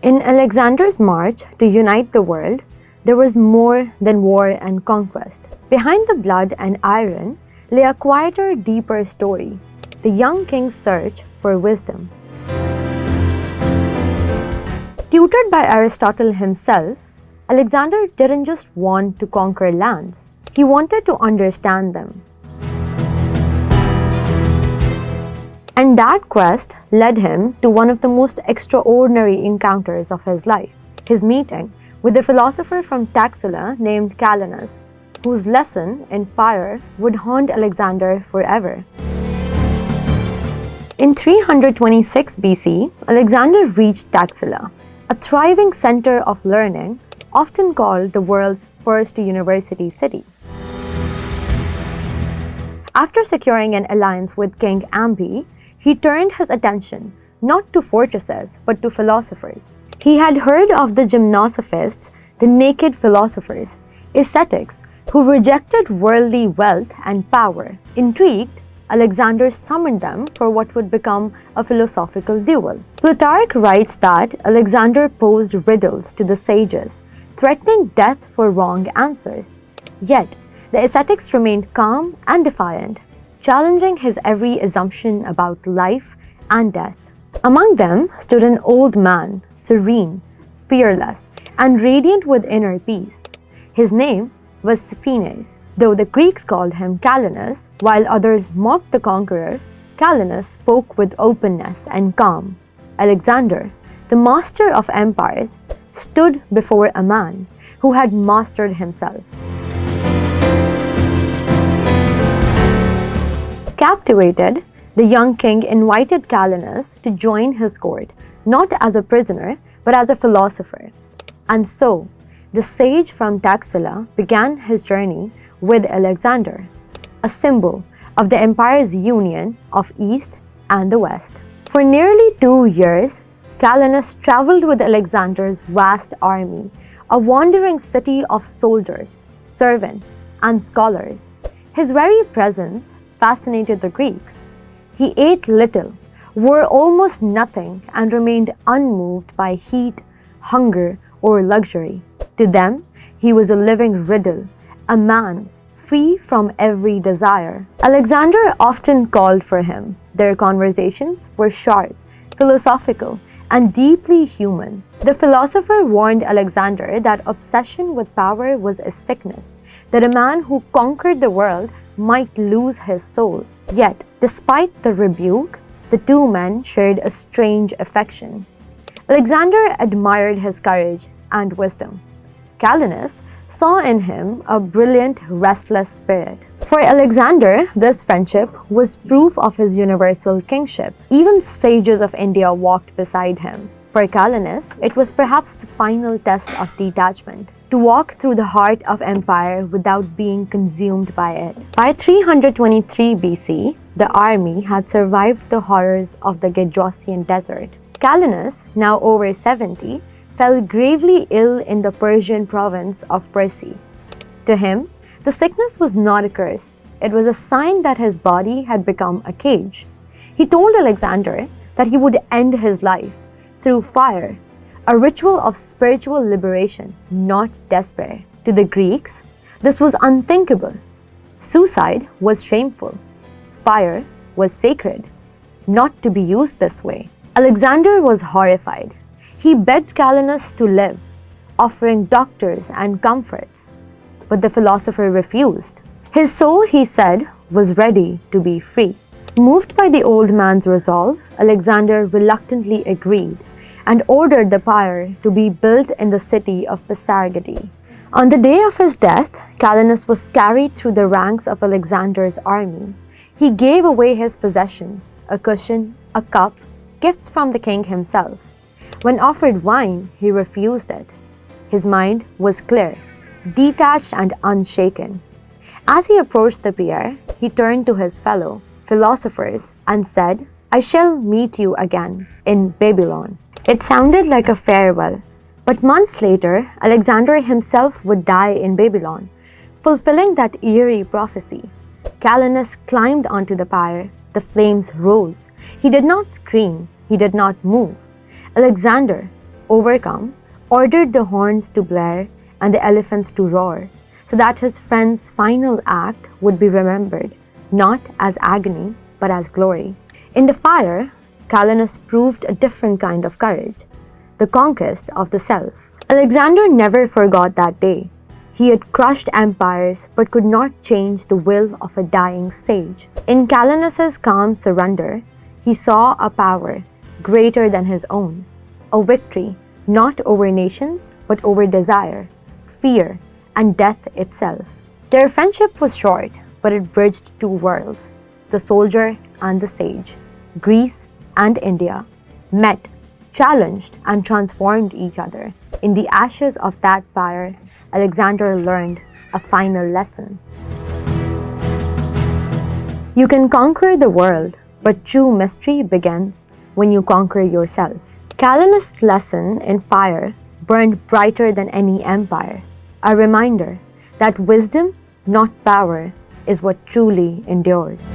In Alexander's march to unite the world, there was more than war and conquest. Behind the blood and iron lay a quieter, deeper story, the young king's search for wisdom. Tutored by Aristotle himself, Alexander didn't just want to conquer lands, he wanted to understand them. And that quest led him to one of the most extraordinary encounters of his life, his meeting with a philosopher from Taxila named Calanus, whose lesson in fire would haunt Alexander forever. In 326 BC, Alexander reached Taxila, a thriving center of learning, often called the world's first university city. After securing an alliance with King Ambi, he turned his attention not to fortresses but to philosophers. He had heard of the gymnosophists, the naked philosophers, ascetics who rejected worldly wealth and power. Intrigued, Alexander summoned them for what would become a philosophical duel. Plutarch writes that Alexander posed riddles to the sages, threatening death for wrong answers. Yet, the ascetics remained calm and defiant, challenging his every assumption about life and death. Among them stood an old man, serene, fearless, and radiant with inner peace. His name was Sophiles. Though the Greeks called him Calanus, while others mocked the conqueror, Calanus spoke with openness and calm. Alexander, the master of empires, stood before a man who had mastered himself. Captivated, the young king invited Calanus to join his court, not as a prisoner, but as a philosopher. And so, the sage from Taxila began his journey with Alexander, a symbol of the empire's union of East and the West. For nearly 2 years, Calanus traveled with Alexander's vast army, a wandering city of soldiers, servants, and scholars. His very presence fascinated the Greeks. He ate little, wore almost nothing, and remained unmoved by heat, hunger, or luxury. To them, he was a living riddle, a man free from every desire. Alexander often called for him. Their conversations were sharp, philosophical, and deeply human. The philosopher warned Alexander that obsession with power was a sickness, that a man who conquered the world might lose his soul. Yet, despite the rebuke, the two men shared a strange affection. Alexander admired his courage and wisdom. Calanus saw in him a brilliant, restless spirit. For Alexander, this friendship was proof of his universal kingship. Even sages of India walked beside him. For Calanus, it was perhaps the final test of detachment, to walk through the heart of empire without being consumed by it. By 323 BC, the army had survived the horrors of the Gedrosian desert. Calanus, now over 70, fell gravely ill in the Persian province of Persia. To him, the sickness was not a curse. It was a sign that his body had become a cage. He told Alexander that he would end his life through fire, a ritual of spiritual liberation, not despair. To the Greeks, this was unthinkable. Suicide was shameful. Fire was sacred, not to be used this way. Alexander was horrified. He begged Calanus to live, offering doctors and comforts. But the philosopher refused. His soul, he said, was ready to be free. Moved by the old man's resolve, Alexander reluctantly agreed and ordered the pyre to be built in the city of Pasargadae. On the day of his death, Calanus was carried through the ranks of Alexander's army. He gave away his possessions, a cushion, a cup, gifts from the king himself. When offered wine, he refused it. His mind was clear, detached and unshaken. As he approached the pyre, he turned to his fellow philosophers and said, "I shall meet you again in Babylon." It sounded like a farewell, but months later, Alexander himself would die in Babylon, fulfilling that eerie prophecy. Calanus climbed onto the pyre. The flames rose. He did not scream. He did not move. Alexander, overcome, ordered the horns to blare and the elephants to roar, so that his friend's final act would be remembered, not as agony, but as glory. In the fire, Calanus proved a different kind of courage, the conquest of the self. Alexander never forgot that day. He had crushed empires but could not change the will of a dying sage. In Calanus's calm surrender, he saw a power greater than his own, a victory not over nations but over desire, fear, and death itself. Their friendship was short, but it bridged two worlds. The soldier and the sage, Greece and India, met, challenged, and transformed each other. In the ashes of that pyre, Alexander learned a final lesson. You can conquer the world, but true mystery begins when you conquer yourself. Calanus' lesson in fire burned brighter than any empire, a reminder that wisdom, not power, is what truly endures.